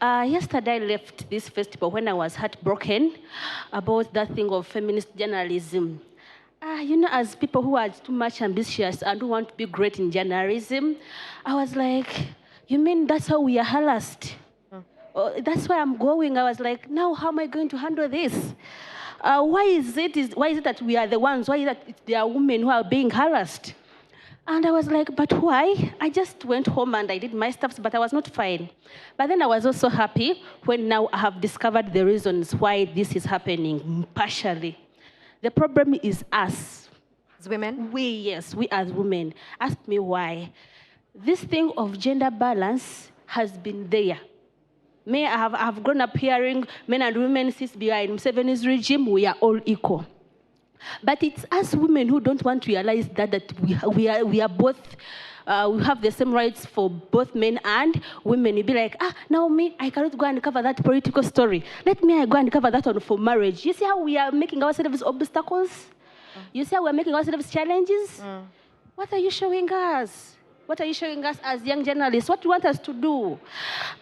Yesterday, I left this festival when I was heartbroken about that thing of feminist journalism. You know, as people who are too much ambitious and who want to be great in journalism, I was like, you mean that's how we are harassed? That's where I'm going. I was like, now how am I going to handle this? Why is it that we are the ones? Why is it that there are women who are being harassed? And I was like, but why? I just went home and I did my stuff, but I was not fine. But then I was also happy when now I have discovered the reasons why this is happening partially. The problem is us. As women? We as women. Ask me why. This thing of gender balance has been there. I have grown up hearing men and women since behind Museveni's regime, we are all equal. But it's us women who don't want to realize that we are both, we have the same rights for both men and women. You'd be like, now me, I cannot go and cover that political story. Let me go and cover that one for marriage. You see how we are making ourselves obstacles? You see how we're making ourselves challenges? What are you showing us? What are you showing us as young journalists? What do you want us to do?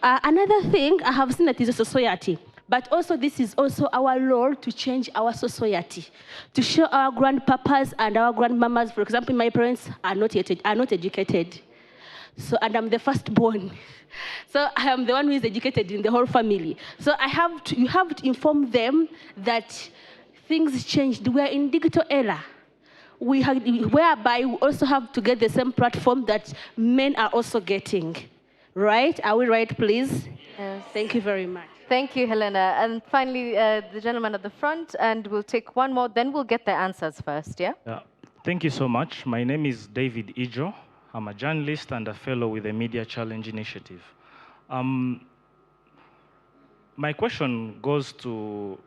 Another thing I have seen that is a society, but also this is also our role to change our society, to show our grandpapas and our grandmamas, for example, my parents are not educated. So, and I'm the firstborn. So I am the one who is educated in the whole family. So you have to inform them that things changed. We are in digital era. Whereby we also have to get the same platform that men are also getting. Right? Are we right, please? Yes. Thank you very much. Thank you, Helena. And finally, the gentleman at the front, and we'll take one more, then we'll get the answers first, yeah? Thank you so much. My name is David Ijo. I'm a journalist and a fellow with the Media Challenge Initiative. My question goes to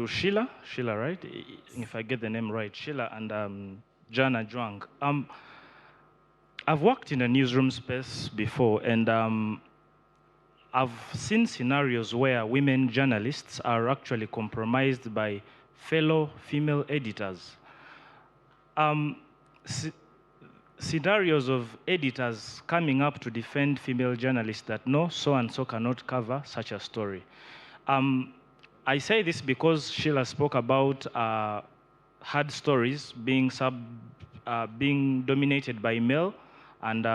Sheila, right? If I get the name right, Sheila and Ajwang. I've worked in a newsroom space before, and I've seen scenarios where women journalists are actually compromised by fellow female editors. Scenarios of editors coming up to defend female journalists that no, so-and-so cannot cover such a story. I say this because Sheila spoke about hard stories being dominated by male, and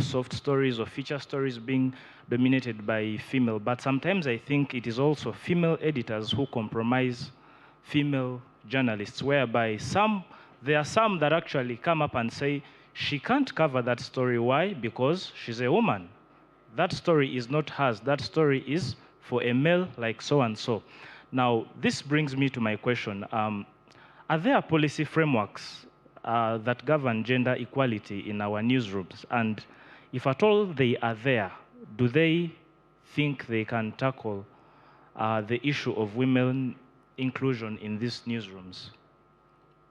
soft stories or feature stories being dominated by female. But sometimes I think it is also female editors who compromise female journalists, whereby there are some that actually come up and say, she can't cover that story. Why? Because she's a woman. That story is not hers. That story is for a male like so-and-so. Now, this brings me to my question. Are there policy frameworks that govern gender equality in our newsrooms? And if at all they are there, do they think they can tackle the issue of women inclusion in these newsrooms?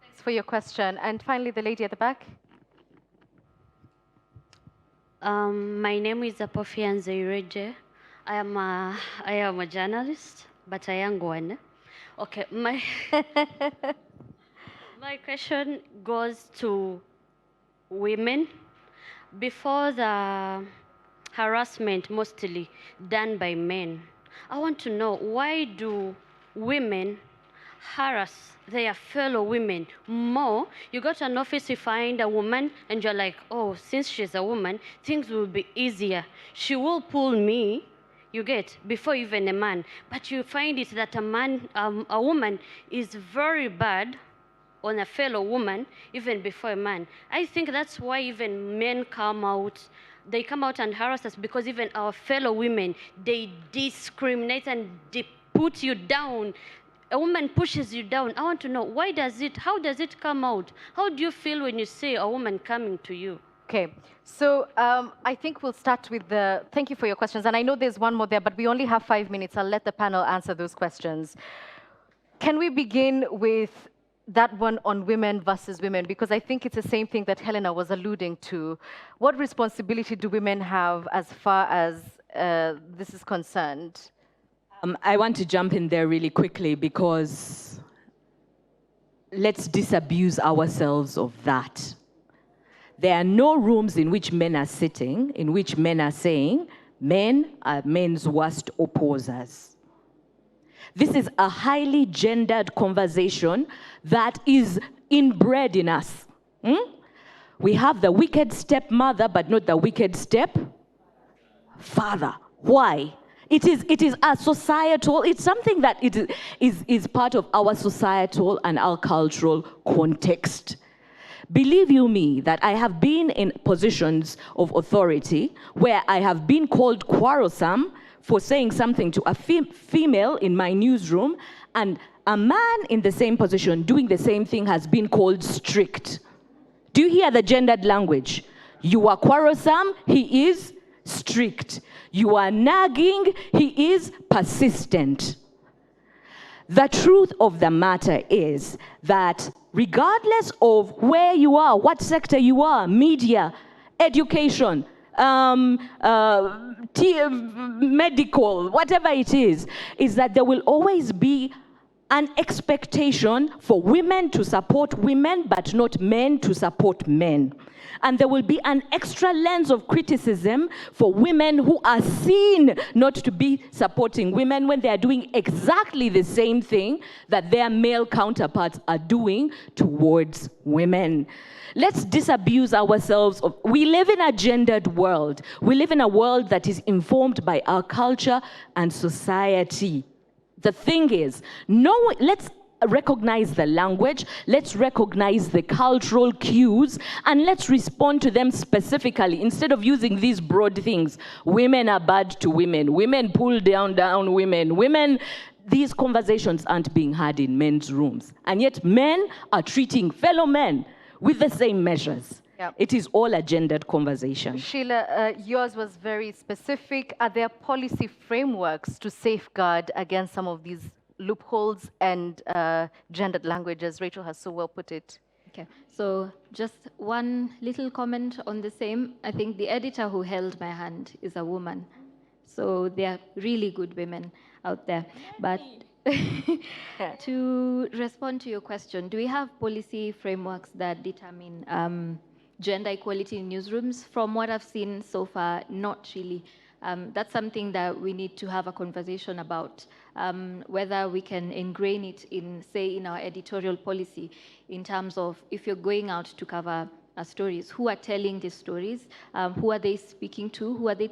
Thanks for your question. And finally, the lady at the back. My name is Apofian Zaireje. I am a journalist, but a young one. Okay, my question goes to women. Before the harassment mostly done by men, I want to know, why do women harass their fellow women more? You go to an office, you find a woman, and you're like, oh, since she's a woman, things will be easier. She will pull me, you get, before even a man. But you find it that a woman is very bad on a fellow woman even before a man. I think that's why even men come out. They come out and harass us, because even our fellow women, they discriminate and they put you down. A woman pushes you down. I want to know, how does it come out? How do you feel when you see a woman coming to you? Okay, so I think we'll start with thank you for your questions. And I know there's one more there, but we only have 5 minutes. I'll let the panel answer those questions. Can we begin with that one on women versus women? Because I think it's the same thing that Helena was alluding to. What responsibility do women have as far as this is concerned? I want to jump in there really quickly, because let's disabuse ourselves of that. There are no rooms in which men are sitting, in which men are saying, men are men's worst opposers. This is a highly gendered conversation that is inbred in us. We have the wicked stepmother, but not the wicked stepfather. Why? It is a societal, it's something that is part of our societal and our cultural context. Believe you me that I have been in positions of authority where I have been called quarrelsome for saying something to a female in my newsroom, and a man in the same position doing the same thing has been called strict. Do you hear the gendered language? You are quarrelsome, he is strict. You are nagging, he is persistent. The truth of the matter is that regardless of where you are, what sector you are, media, education, medical, whatever it is that there will always be an expectation for women to support women, but not men to support men. And there will be an extra lens of criticism for women who are seen not to be supporting women when they are doing exactly the same thing that their male counterparts are doing towards women. Let's disabuse ourselves of, we live in a gendered world. We live in a world that is informed by our culture and society. The thing is, let's recognize the language, let's recognize the cultural cues, and let's respond to them specifically instead of using these broad things. Women are bad to women. Women pull down women. These conversations aren't being had in men's rooms. And yet men are treating fellow men with the same measures. Yep. It is all a gendered conversation. Sheila, yours was very specific. Are there policy frameworks to safeguard against some of these loopholes and gendered languages? Rachel has so well put it. Okay, so just one little comment on the same. I think the editor who held my hand is a woman. So there are really good women out there. But to respond to your question, do we have policy frameworks that determine gender equality in newsrooms? From what I've seen so far, not really. That's something that we need to have a conversation about, whether we can ingrain it in, say, in our editorial policy, in terms of if you're going out to cover stories, who are telling these stories, who are they speaking to, who are they,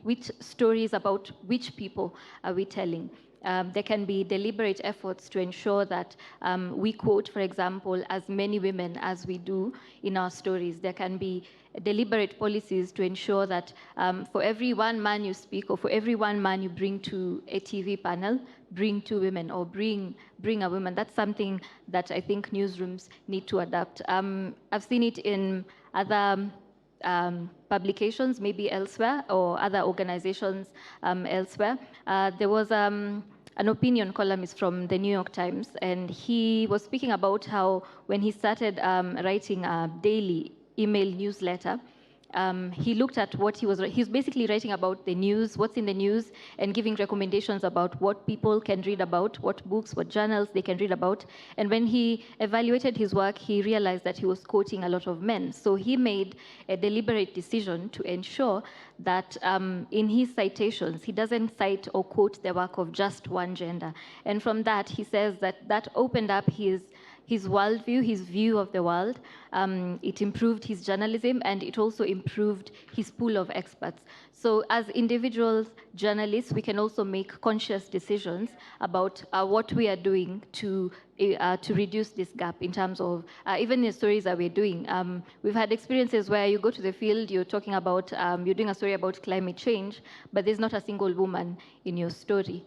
which stories about which people are we telling? There can be deliberate efforts to ensure that we quote, for example, as many women as we do in our stories. There can be deliberate policies to ensure that for every one man you speak, or for every one man you bring to a TV panel, bring 2 women, or bring a woman. That's something that I think newsrooms need to adapt. I've seen it in other publications, maybe elsewhere, or other organizations elsewhere. There was an opinion columnist from the New York Times, and he was speaking about how when he started writing a daily email newsletter, he looked at what he's basically writing about the news, what's in the news, and giving recommendations about what people can read about, what books, what journals they can read about. And when he evaluated his work, he realized that he was quoting a lot of men. So he made a deliberate decision to ensure that in his citations, he doesn't cite or quote the work of just one gender. And from that, he says that opened up his worldview, his view of the world. It improved his journalism, and it also improved his pool of experts. So as individual journalists, we can also make conscious decisions about what we are doing to reduce this gap in terms of, even the stories that we're doing. We've had experiences where you go to the field, you're talking about, you're doing a story about climate change, but there's not a single woman in your story.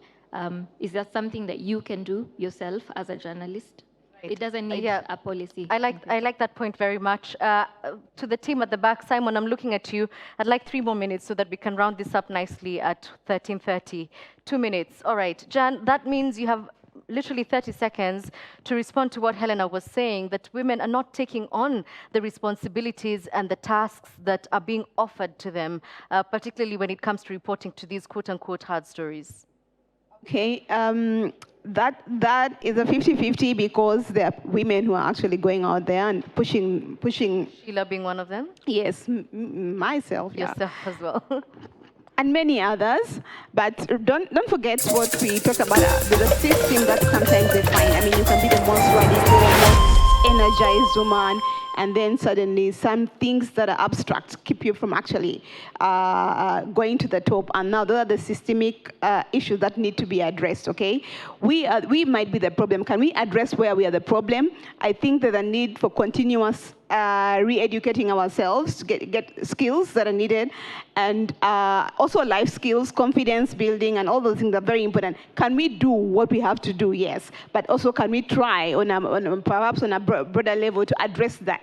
Is that something that you can do yourself as a journalist? It doesn't need a policy. I like that point very much. To the team at the back, Simon, I'm looking at you. I'd like 3 more minutes so that we can round this up nicely at 13:30. 2 minutes. All right. Jan, that means you have literally 30 seconds to respond to what Helena was saying, that women are not taking on the responsibilities and the tasks that are being offered to them, particularly when it comes to reporting to these quote-unquote hard stories. Okay, that is a 50-50 because there are women who are actually going out there and pushing. Sheila being one of them? Yes, myself. Yourself as well. And many others, but don't forget what we talked about, the system that sometimes they find. I mean, you can be the most radical, most energized woman, and then suddenly some things that are abstract keep you from actually going to the top. And now those are the systemic issues that need to be addressed, okay? We might be the problem. Can we address where we are the problem? I think there's a need for continuous re-educating ourselves to get skills that are needed, and also life skills, confidence building, and all those things are very important. Can we do what we have to do? Yes, but also can we try perhaps on a broader level to address that?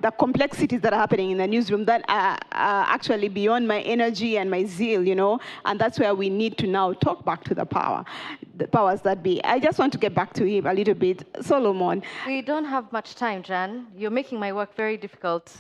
The complexities that are happening in the newsroom that are actually beyond my energy and my zeal, you know, and that's where we need to now talk back to the powers that be. I just want to get back to him a little bit. Solomon. We don't have much time, Jan. You're making my work very difficult.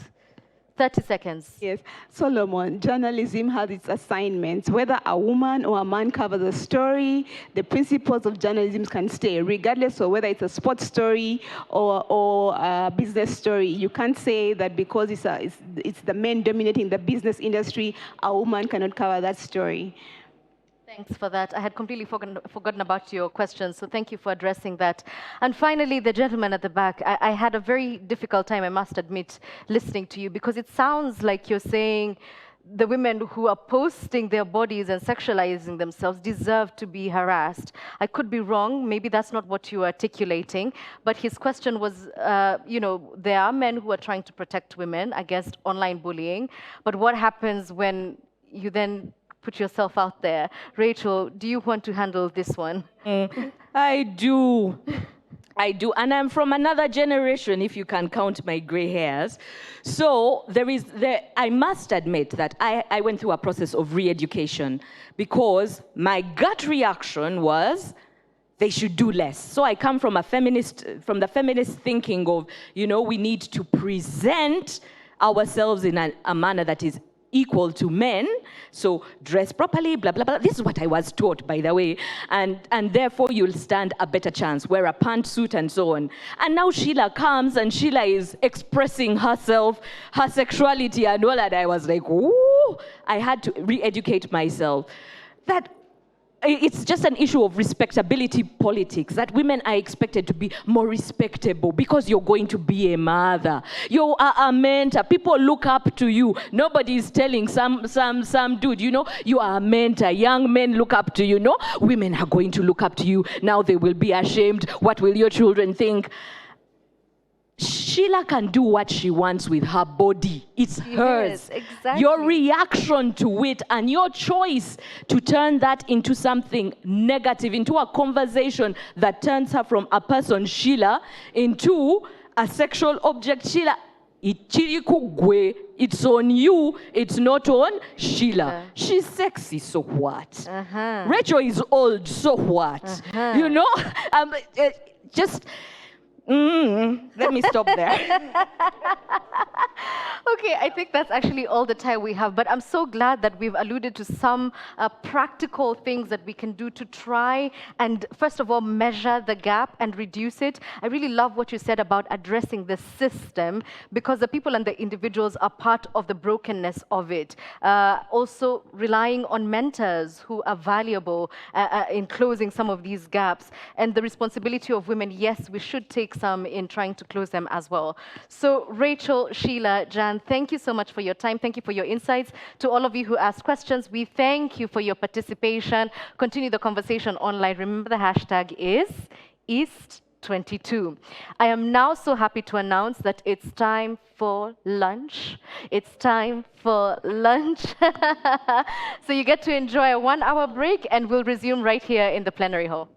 30 seconds. Yes. Solomon, journalism has its assignments. Whether a woman or a man covers a story, the principles of journalism can stay, regardless of whether it's a sports story or a business story. You can't say that because it's the men dominating the business industry, a woman cannot cover that story. Thanks for that. I had completely forgotten about your questions, so thank you for addressing that. And finally, the gentleman at the back, I had a very difficult time, I must admit, listening to you, because it sounds like you're saying the women who are posting their bodies and sexualizing themselves deserve to be harassed. I could be wrong, maybe that's not what you are articulating, but his question was, you know, there are men who are trying to protect women against online bullying, but what happens when you then put yourself out there? Rachael, do you want to handle this one? I do. And I'm from another generation, if you can count my gray hairs. So I must admit that I went through a process of re-education because my gut reaction was they should do less. So I come from the feminist thinking of, you know, we need to present ourselves in a manner that is equal to men, so dress properly, blah, blah, blah. This is what I was taught, by the way, and therefore you'll stand a better chance, wear a pantsuit and so on. And now Sheila comes and Sheila is expressing herself, her sexuality and all that. I was like, ooh, I had to re-educate myself. That it's just an issue of respectability politics, that women are expected to be more respectable because you're going to be a mother. You are a mentor. People look up to you. Nobody is telling some dude, you know, you are a mentor. Young men look up to you. No, women are going to look up to you. Now they will be ashamed. What will your children think? Sheila can do what she wants with her body. It's hers. Exactly. Your reaction to it and your choice to turn that into something negative, into a conversation that turns her from a person, Sheila, into a sexual object, Sheila, Ichiri kugwe, it's on you, it's not on Sheila. She's sexy, so what? Rachael is old, so what? You know? Just... let me stop there. Okay, I think that's actually all the time we have, but I'm so glad that we've alluded to some practical things that we can do to try and, first of all, measure the gap and reduce it. I really love what you said about addressing the system, because the people and the individuals are part of the brokenness of it. Also, relying on mentors who are valuable in closing some of these gaps. And the responsibility of women, yes, we should take some in trying to close them as well. So Rachael, Sheila, Jan, thank you so much for your time. Thank you for your insights. To all of you who asked questions, we thank you for your participation. Continue the conversation online. Remember the hashtag is East22. I am now so happy to announce that it's time for lunch. It's time for lunch. So you get to enjoy a 1-hour break, and we'll resume right here in the plenary hall.